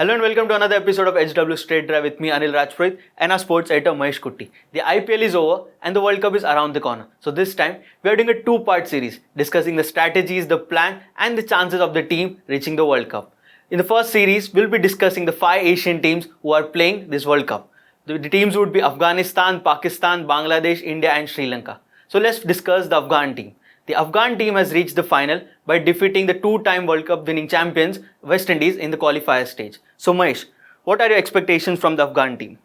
Hello and welcome to another episode of HW Straight Drive with me, Anil Rajpurohit, and our sports editor Mahesh Kutti. The IPL is over and the World Cup is around the corner. So this time, we are doing a two-part series discussing the strategies, the plan and the chances of the team reaching the World Cup. In the first series, we'll be discussing the 5 Asian teams who are playing this World Cup. The teams would be Afghanistan, Pakistan, Bangladesh, India and Sri Lanka. So let's discuss the Afghan team. The Afghan team has reached the final by defeating the two-time World Cup winning champions West Indies in the qualifier stage. So Mahesh, what are your expectations from the Afghan team?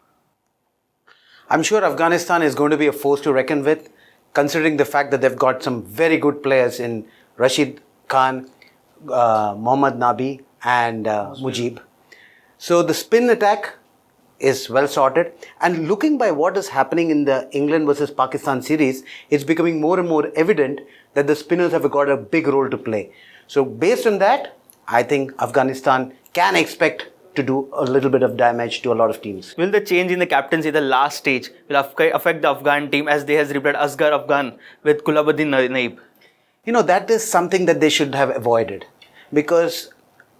I'm sure Afghanistan is going to be a force to reckon with, considering the fact that they've got some very good players in Rashid Khan, Mohammad Nabi and Mujib. So the spin attack is well sorted, and looking by what is happening in the England versus Pakistan series, it's becoming more and more evident that the spinners have got a big role to play. So based on that, I think Afghanistan can expect to do a little bit of damage to a lot of teams. Will the change in the captaincy at the last stage will affect the Afghan team as they has replaced Asghar Afghan with Gulabudin Naib? You know, that is something that they should have avoided, because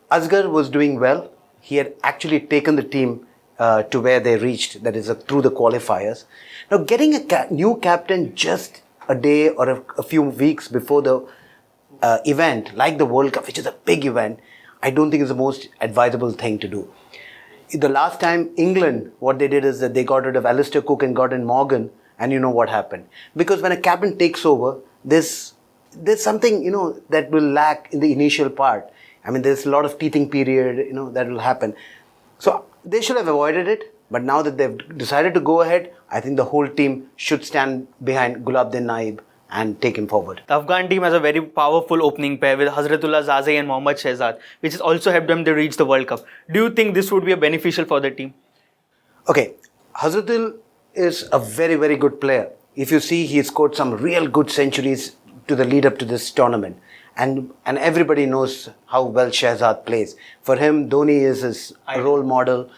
Asghar was doing well. He had actually taken the team to where they reached, that is through the qualifiers. Now getting a new captain just a day or a few weeks before the event, like the World Cup, which is a big event, I don't think is the most advisable thing to do. The last time England, what they did is that they got rid of Alistair Cook and got in Morgan, and you know what happened. Because when a captain takes over, there's something, you know, that will lack in the initial part. I mean, there's a lot of teething period, you know, that will happen. So they should have avoided it, but now that they've decided to go ahead, I think the whole team should stand behind Gulabudin Naib and take him forward. The Afghan team has a very powerful opening pair with Hazratullah Zazai and Mohammad Shehzad, which has also helped them to reach the World Cup. Do you think this would be beneficial for the team? Okay, Hazratul is a very, very good player. If you see, he scored some real good centuries to the lead up to this tournament. And everybody knows how well Shehzad plays. For him, Dhoni is his role model.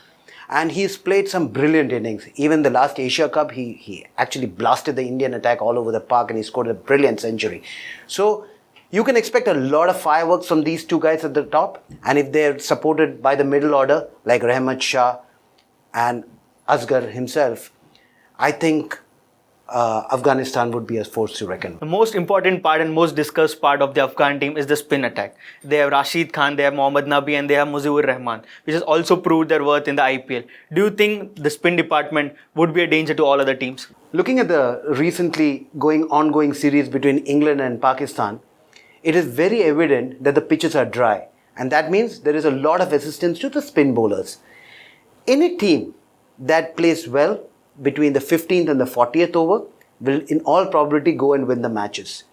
And he's played some brilliant innings. Even the last Asia Cup, he actually blasted the Indian attack all over the park and he scored a brilliant century. So you can expect a lot of fireworks from these two guys at the top. And if they're supported by the middle order, like Rahmat Shah and Asghar himself, I think Afghanistan would be a force to reckon with. The most important part and most discussed part of the Afghan team is the spin attack. They have Rashid Khan, they have Mohammad Nabi and they have Muzibur Rahman, which has also proved their worth in the IPL. Do you think the spin department would be a danger to all other teams? Looking at the recently ongoing series between England and Pakistan, it is very evident that the pitches are dry. And that means there is a lot of assistance to the spin bowlers. Any team that plays well between the 15th and the 40th over will in all probability go and win the matches.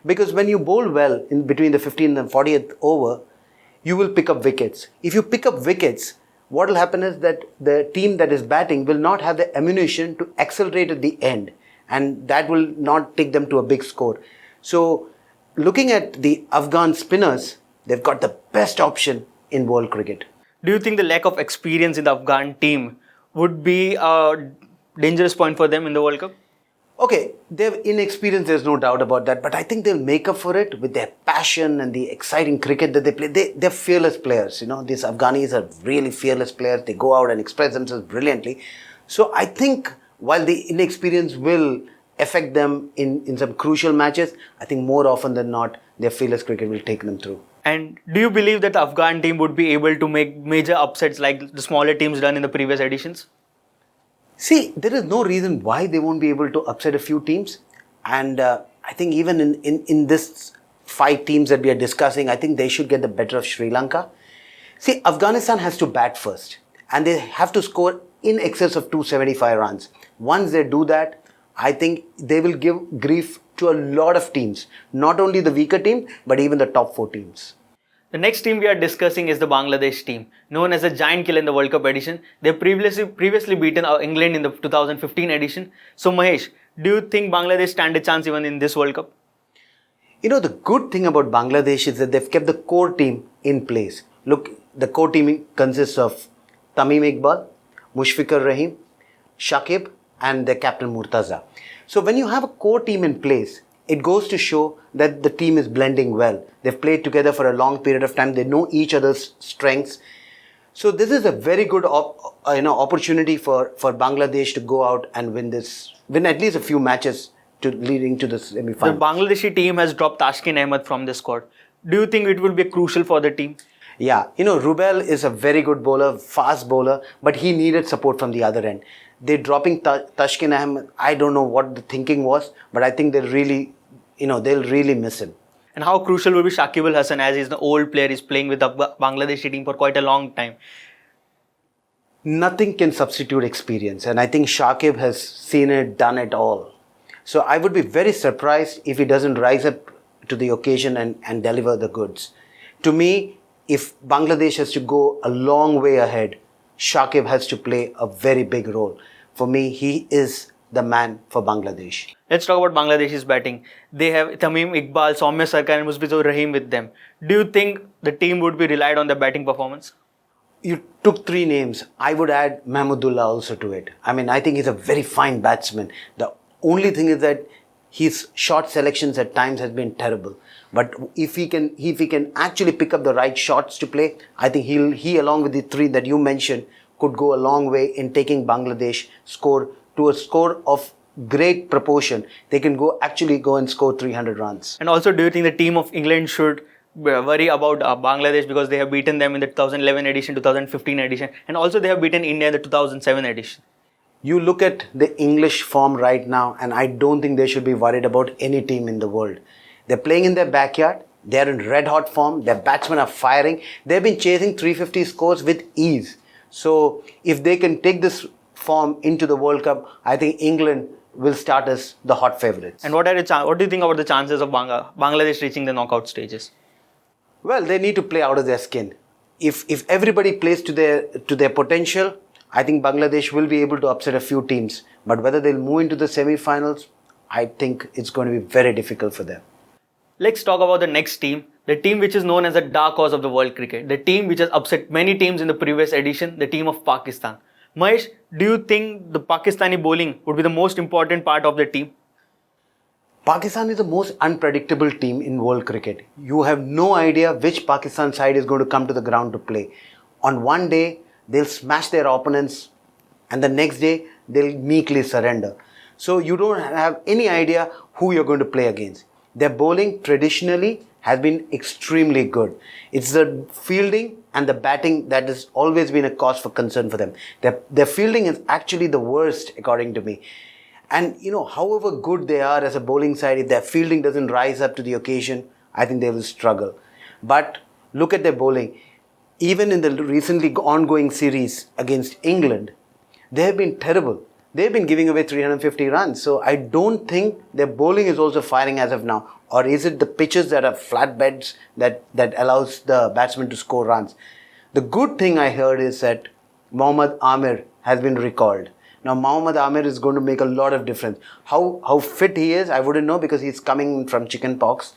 Because when you bowl well in between the 15th and 40th over, you will pick up wickets. If you pick up wickets, what will happen is that the team that is batting will not have the ammunition to accelerate at the end, and that will not take them to a big score. So looking at the Afghan spinners, they've got the best option in world cricket. Do you think the lack of experience in the Afghan team would be a dangerous point for them in the World Cup? Okay, they're inexperienced, there's no doubt about that, but I think they'll make up for it with their passion and the exciting cricket that they play. They're fearless players, you know, these Afghanis are really fearless players. They go out and express themselves brilliantly. So I think while the inexperience will affect them in some crucial matches, I think more often than not, their fearless cricket will take them through. And do you believe that the Afghan team would be able to make major upsets like the smaller teams done in the previous editions? See, there is no reason why they won't be able to upset a few teams. And I think even in this 5 teams that we are discussing, I think they should get the better of Sri Lanka. See, Afghanistan has to bat first. And they have to score in excess of 275 runs. Once they do that, I think they will give grief to a lot of teams. Not only the weaker team, but even the top 4 teams. The next team we are discussing is the Bangladesh team, known as a giant killer in the World Cup edition. They previously beaten England in the 2015 edition. So Mahesh, do you think Bangladesh stand a chance even in this World Cup? You know, the good thing about Bangladesh is that they've kept the core team in place. Look, the core team consists of Tamim Iqbal, Mushfiqur Rahim, Shakib and their captain Murtaza. So when you have a core team in place, it goes to show that the team is blending well. They've played together for a long period of time. They know each other's strengths. So this is a very good opportunity for Bangladesh to go out and win at least a few matches leading to the semi-final. The Bangladeshi team has dropped Tashkent Ahmed from the squad. Do you think it will be crucial for the team? Yeah, Rubel is a very good bowler, fast bowler, but he needed support from the other end. They're dropping Tashkent Ahmed. I don't know what the thinking was, but I think they'll really miss him. And how crucial will be Shakib Al Hasan, as he's the old player, he's playing with the Bangladeshi team for quite a long time? Nothing can substitute experience, and I think Shakib has seen it, done it all. So I would be very surprised if he doesn't rise up to the occasion and deliver the goods. To me, if Bangladesh has to go a long way ahead, Shakib has to play a very big role. For me, he is the man for Bangladesh. Let's talk about Bangladesh's batting. They have Tamim Iqbal, Soumya Sarkar and Musbizur Rahim with them. Do you think the team would be relied on their batting performance? You took 3 names. I would add Mahmudullah also to it. I think he's a very fine batsman. The only thing is that his shot selections at times has been terrible. But if he can actually pick up the right shots to play, I think he along with the 3 that you mentioned could go a long way in taking Bangladesh to a score of great proportion. They can go and score 300 runs. And also, do you think the team of England should worry about Bangladesh, because they have beaten them in the 2011 edition, 2015 edition, and also they have beaten India in the 2007 edition? You look at the English form right now, and I don't think they should be worried about any team in the world. They're playing in their backyard. They're in red hot form. Their batsmen are firing. They've been chasing 350 scores with ease. So if they can take this form into the World Cup, I think England will start as the hot favourites. And what do you think about the chances of Bangladesh reaching the knockout stages? Well, they need to play out of their skin. If everybody plays to their potential, I think Bangladesh will be able to upset a few teams. But whether they'll move into the semi-finals, I think it's going to be very difficult for them. Let's talk about the next team, the team which is known as the dark horse of the world cricket, the team which has upset many teams in the previous edition, the team of Pakistan. Mahesh, do you think the Pakistani bowling would be the most important part of the team? Pakistan is the most unpredictable team in world cricket. You have no idea which Pakistan side is going to come to the ground to play. On one day, they'll smash their opponents, and the next day, they'll meekly surrender. So you don't have any idea who you're going to play against. Their bowling traditionally has been extremely good. It's the fielding and the batting that has always been a cause for concern for them. Their fielding is actually the worst, according to me. And, however good they are as a bowling side, if their fielding doesn't rise up to the occasion, I think they will struggle. But look at their bowling. Even in the recently ongoing series against England, they have been terrible. They've been giving away 350 runs. So I don't think their bowling is also firing as of now. Or is it the pitches that are flat beds that allows the batsman to score runs? The good thing I heard is that Mohammad Amir has been recalled. Now Mohammad Amir is going to make a lot of difference. How fit he is, I wouldn't know, because he's coming from chicken pox.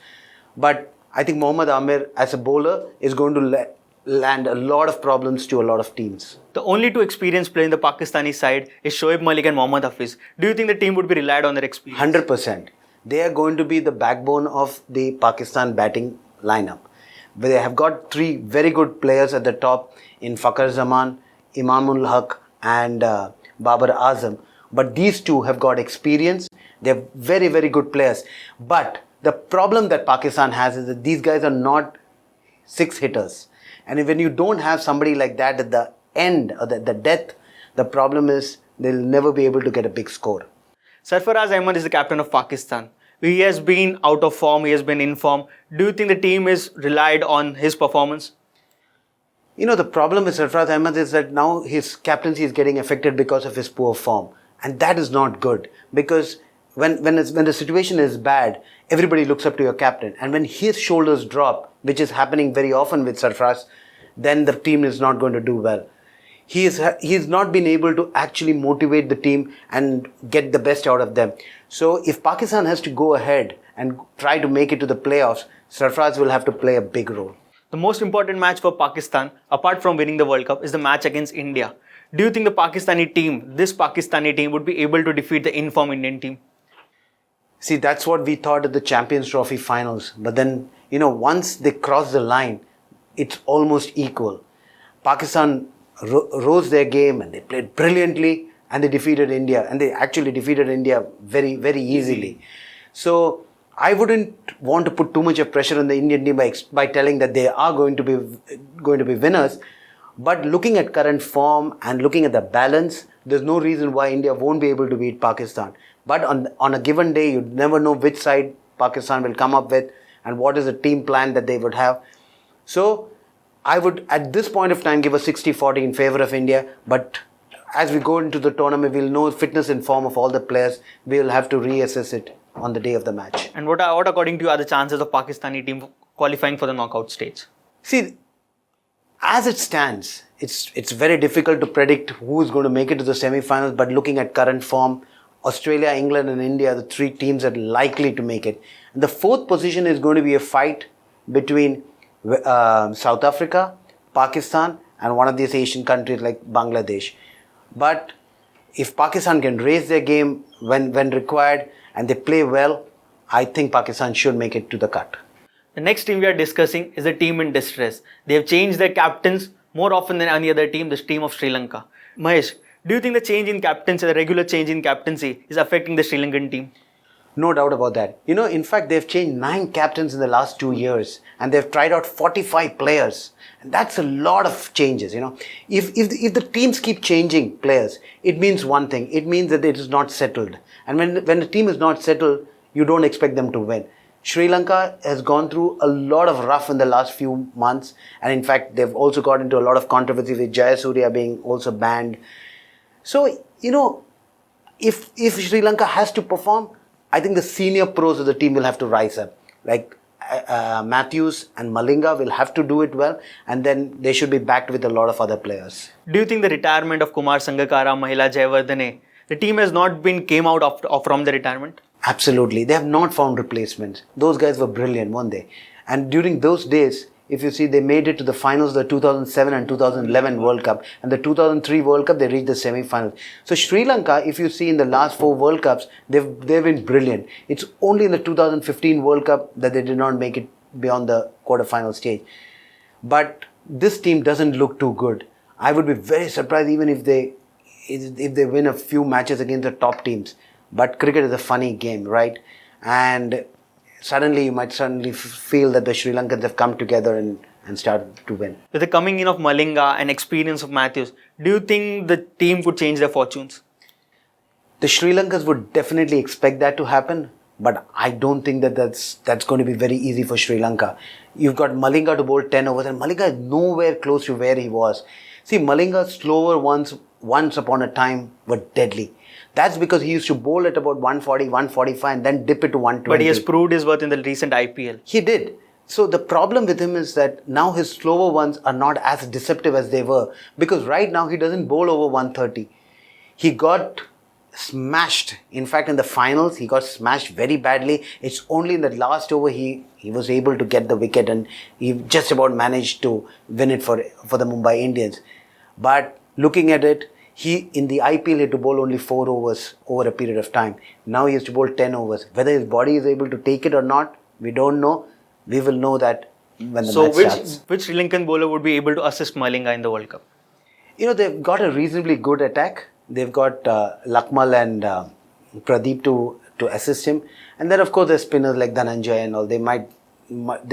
But I think Mohammad Amir as a bowler is going to land a lot of problems to a lot of teams. The only 2 experienced players in the Pakistani side is Shoaib Malik and Mohammad Hafiz. Do you think the team would be relied on their experience? 100%. They are going to be the backbone of the Pakistan batting lineup. They have got 3 very good players at the top in Fakhar Zaman, Imamul Haq and Babar Azam. But these 2 have got experience. They're very, very good players. But the problem that Pakistan has is that these guys are not 6 hitters. And when you don't have somebody like that at the end or the death, the problem is they'll never be able to get a big score. Sarfaraz Ahmed is the captain of Pakistan. He has been out of form, he has been in form. Do you think the team is relied on his performance? The problem with Sarfaraz Ahmed is that now his captaincy is getting affected because of his poor form. And that is not good, because when the situation is bad, everybody looks up to your captain. And when his shoulders drop, which is happening very often with Sarfaraz, then the team is not going to do well. He has not been able to actually motivate the team and get the best out of them. So if Pakistan has to go ahead and try to make it to the playoffs, Sarfaraz will have to play a big role. The most important match for Pakistan, apart from winning the World Cup, is the match against India. Do you think this Pakistani team would be able to defeat the in-form Indian team? See, that's what we thought at the Champions Trophy finals. But then, once they cross the line, it's almost equal. Pakistan rose their game and they played brilliantly and they defeated India. And they actually defeated India very, very easily. So I wouldn't want to put too much of pressure on the Indian team by telling that they are going to be winners. But looking at current form and looking at the balance, there's no reason why India won't be able to beat Pakistan. But on a given day, you never know which side Pakistan will come up with and what is the team plan that they would have. So I would, at this point of time, give a 60-40 in favor of India. But as we go into the tournament, we'll know fitness and form of all the players. We'll have to reassess it on the day of the match. And what according to you, are the chances of Pakistani team qualifying for the knockout stage? See, as it stands, it's very difficult to predict who is going to make it to the semi-finals. But looking at current form, Australia, England and India are the three teams that are likely to make it. And the fourth position is going to be a fight between South Africa, Pakistan and one of these Asian countries like Bangladesh. But if Pakistan can raise their game when required and they play well, I think Pakistan should make it to the cut. The next team we are discussing is a team in distress. They have changed their captains more often than any other team, this team of Sri Lanka. Mahesh, do you think the change in captaincy, the regular change in captaincy is affecting the Sri Lankan team? No doubt about that. In fact, they've changed 9 captains in the last 2 years and they've tried out 45 players. And that's a lot of changes, If the teams keep changing players, it means one thing. It means that it is not settled. And when the team is not settled, you don't expect them to win. Sri Lanka has gone through a lot of rough in the last few months. And in fact, they've also got into a lot of controversy with Jayasuriya being also banned. So, if Sri Lanka has to perform, I think the senior pros of the team will have to rise up. Like Matthews and Malinga will have to do it well. And then they should be backed with a lot of other players. Do you think the retirement of Kumar Sangakkara, Mahela Jayawardene, the team has not came out from the retirement? Absolutely. They have not found replacements. Those guys were brilliant, weren't they? And during those days, if you see, they made it to the finals of the 2007 and 2011 World Cup. And the 2003 World Cup, they reached the semi-finals. So Sri Lanka, if you see in the last 4 World Cups, they've been brilliant. It's only in the 2015 World Cup that they did not make it beyond the quarter-final stage. But this team doesn't look too good. I would be very surprised even if they win a few matches against the top teams. But cricket is a funny game, right? And suddenly you might feel that the Sri Lankans have come together and started to win. With the coming in of Malinga and experience of Matthews, do you think the team could change their fortunes? The Sri Lankans would definitely expect that to happen. But I don't think that's going to be very easy for Sri Lanka. You've got Malinga to bowl 10 overs and Malinga is nowhere close to where he was. See, Malinga's slower ones once upon a time were deadly. That's because he used to bowl at about 140, 145 and then dip it to 120. But he has proved his worth in the recent IPL. He did. So the problem with him is that now his slower ones are not as deceptive as they were. Because right now he doesn't bowl over 130. He got smashed. In fact, in the finals, he got smashed very badly. It's only in the last over he was able to get the wicket and he just about managed to win it for the Mumbai Indians. But looking at it, he in the IPL had to bowl only 4 overs over a period of time. Now he has to bowl 10 overs. Whether his body is able to take it or not, we don't know. We will know that when the match starts. So which Sri Lankan bowler would be able to assist Malinga in the World Cup? They've got a reasonably good attack. They've got Lakmal and Pradeep to assist him. And then of course there's spinners like Dhananjay and all. They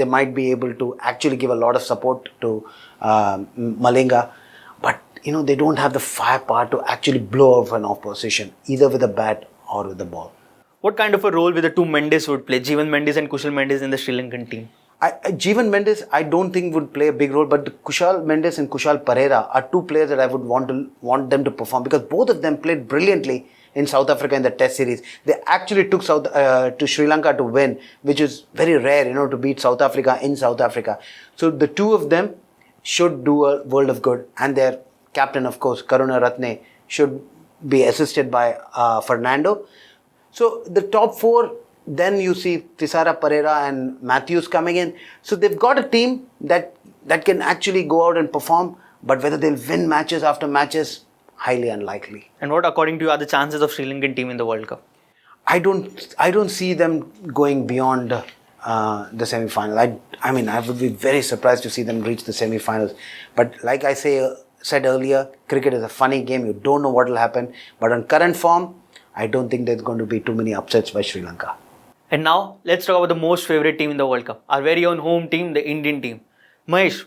might be able to actually give a lot of support to Malinga. But they don't have the firepower to actually blow off an opposition, either with a bat or with the ball. What kind of a role will the two Mendes would play, Jeevan Mendes and Kushal Mendes in the Sri Lankan team? Jeevan Mendes, I don't think would play a big role, but Kushal Mendes and Kushal Pereira are 2 players that I would want them to perform because both of them played brilliantly in South Africa in the Test series. They actually took to Sri Lanka to win, which is very rare, to beat South Africa in South Africa. So the 2 of them should do a world of good, and their captain, of course, Karuna Ratne, should be assisted by Fernando. So the top 4, then you see Thisara Pereira and Matthews coming in. So they've got a team that can actually go out and perform, but whether they'll win matches after matches, highly unlikely. And what, according to you, are the chances of Sri Lankan team in the World Cup? I don't see them going beyond the semi-final. I mean, I would be very surprised to see them reach the semi-finals. But like I said earlier, cricket is a funny game. You don't know what will happen. But on current form, I don't think there's going to be too many upsets by Sri Lanka. And now, let's talk about the most favorite team in the World Cup. Our very own home team, the Indian team. Mahesh,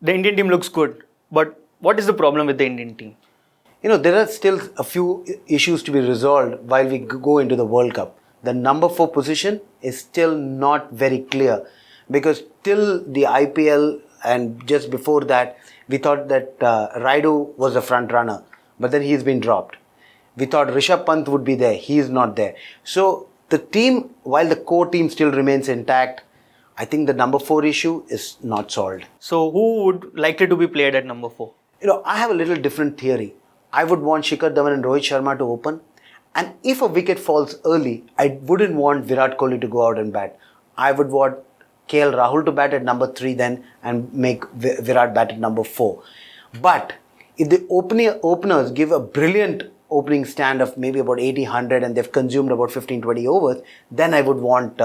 the Indian team looks good. But what is the problem with the Indian team? There are still a few issues to be resolved while we go into the World Cup. The number 4 position is still not very clear, because till the IPL and just before that, we thought that Raidu was the front runner, but then he's been dropped. We thought Rishabh Pant would be there. He is not there. So the team, while the core team still remains intact, I think the number 4 issue is not solved. So who would likely to be played at number 4? I have a little different theory. I would want Shikhar Dhawan and Rohit Sharma to open. And if a wicket falls early, I wouldn't want Virat Kohli to go out and bat. I would want KL Rahul to bat at number 3 then and make Virat bat at number 4. But if the openers give a brilliant opening stand of maybe about 80-100 and they've consumed about 15-20 overs, then I would want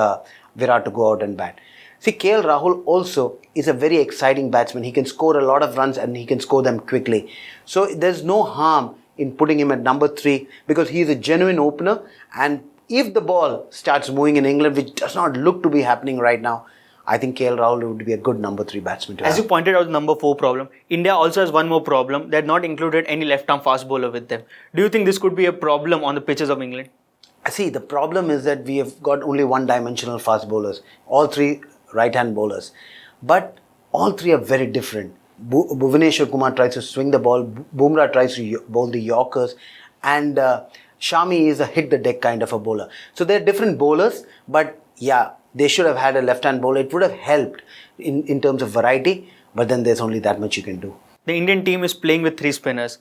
Virat to go out and bat. See, KL Rahul also is a very exciting batsman. He can score a lot of runs and he can score them quickly. So there's no harm in putting him at number 3, because he is a genuine opener. And if the ball starts moving in England, which does not look to be happening right now, I think KL Rahul would be a good number 3 batsman to have. As you pointed out, the number 4 problem, India also has one more problem. They had not included any left-arm fast bowler with them. Do you think this could be a problem on the pitches of England? See, the problem is that we have got only one-dimensional fast bowlers. All 3 right-hand bowlers. But all 3 are very different. Bhuvaneshwar Kumar tries to swing the ball, Bumrah tries to bowl the Yorkers, and Shami is a hit-the-deck kind of a bowler. So they're different bowlers, but yeah, they should have had a left-hand bowler. It would have helped in terms of variety, but then there's only that much you can do. The Indian team is playing with 3 spinners,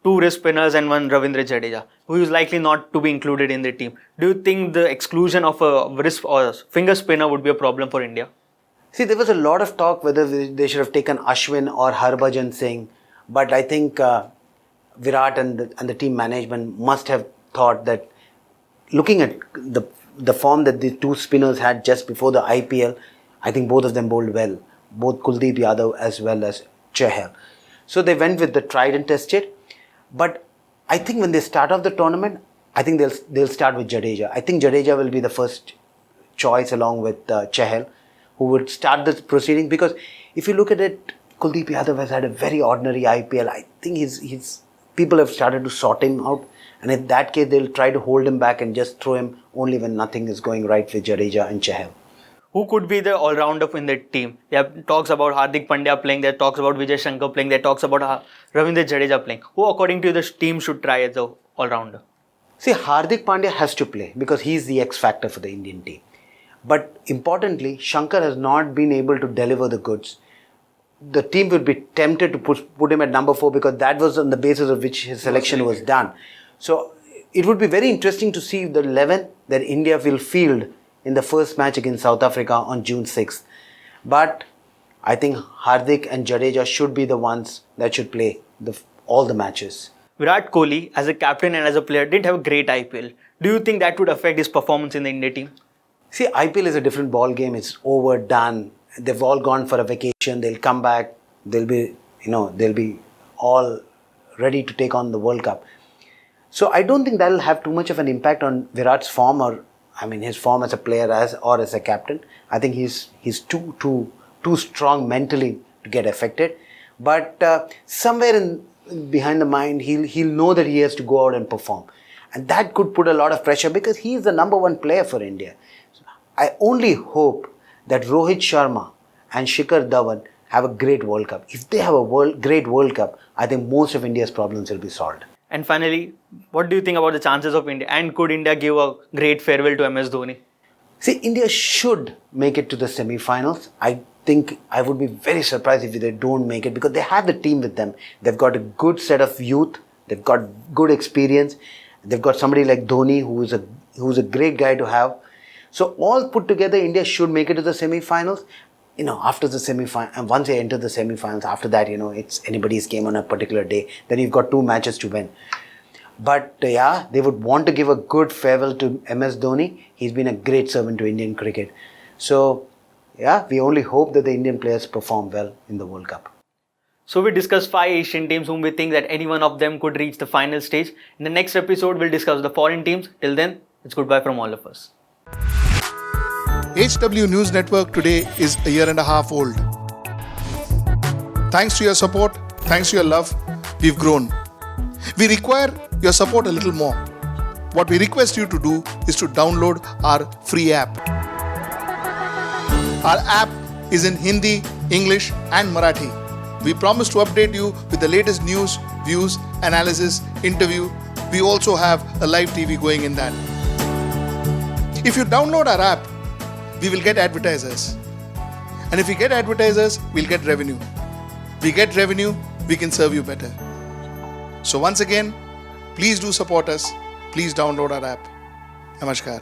2 wrist spinners and 1 Ravindra Jadeja, who is likely not to be included in the team. Do you think the exclusion of a wrist or finger spinner would be a problem for India? See, there was a lot of talk whether they should have taken Ashwin or Harbhajan Singh, but I think Virat and the team management must have thought that, looking at the form that the 2 spinners had just before the IPL, I think both of them bowled well, both Kuldeep Yadav as well as Chahal. So they went with the tried and tested, but I think when they start off the tournament, I think they'll start with Jadeja. I think Jadeja will be the first choice along with Chahal, who would start the proceeding, because if you look at it, Kuldeep Yadav has had a very ordinary IPL. I think his people have started to sort him out, and in that case they'll try to hold him back and just throw him only when nothing is going right with Jadeja and Chahal. Who could be the all-rounder in the team? There are talks about Hardik Pandya playing, there are talks about Vijay Shankar playing, there are talks about Ravindra Jadeja playing. Who, according to you, the team should try as the all-rounder? See, Hardik Pandya has to play because he's the X factor for the Indian team. But importantly, Shankar has not been able to deliver the goods. The team would be tempted to put him at number 4 because that was on the basis of which his selection was done. So it would be very interesting to see the 11 that India will field in the first match against South Africa on June 6th. But I think Hardik and Jadeja should be the ones that should play all the matches. Virat Kohli, as a captain and as a player, didn't have a great IPL. Do you think that would affect his performance in the India team? See, IPL is a different ball game. It's overdone. They've all gone for a vacation. They'll come back. They'll be all ready to take on the World Cup. So I don't think that'll have too much of an impact on Virat's form, his form as a player or as a captain. I think he's too strong mentally to get affected. But somewhere behind the mind, he'll know that he has to go out and perform, and that could put a lot of pressure because he's the number 1 player for India. I only hope that Rohit Sharma and Shikhar Dhawan have a great World Cup. If they have a great World Cup, I think most of India's problems will be solved. And finally, what do you think about the chances of India? And could India give a great farewell to MS Dhoni? See, India should make it to the semi-finals. I think I would be very surprised if they don't make it because they have the team with them. They've got a good set of youth. They've got good experience. They've got somebody like Dhoni who's a great guy to have. So all put together, India should make it to the semi-finals. After the semi-final, and once they enter the semi-finals, after that, it's anybody's game on a particular day. Then you've got 2 matches to win. But they would want to give a good farewell to MS Dhoni. He's been a great servant to Indian cricket. So, yeah, we only hope that the Indian players perform well in the World Cup. So we discussed 5 Asian teams whom we think that any one of them could reach the final stage. In the next episode, we'll discuss the foreign teams. Till then, it's goodbye from all of us. HW News Network today is a year and a half old. Thanks to your support, thanks to your love, we've grown. We require your support a little more. What we request you to do is to download our free app. Our app is in Hindi, English and Marathi. We promise to update you with the latest news, views, analysis, interview. We also have a live TV going in that. If you download our app, we will get advertisers. And if we get advertisers, we'll get revenue. We get revenue, we can serve you better. So once again, please do support us. Please download our app. Namaskar.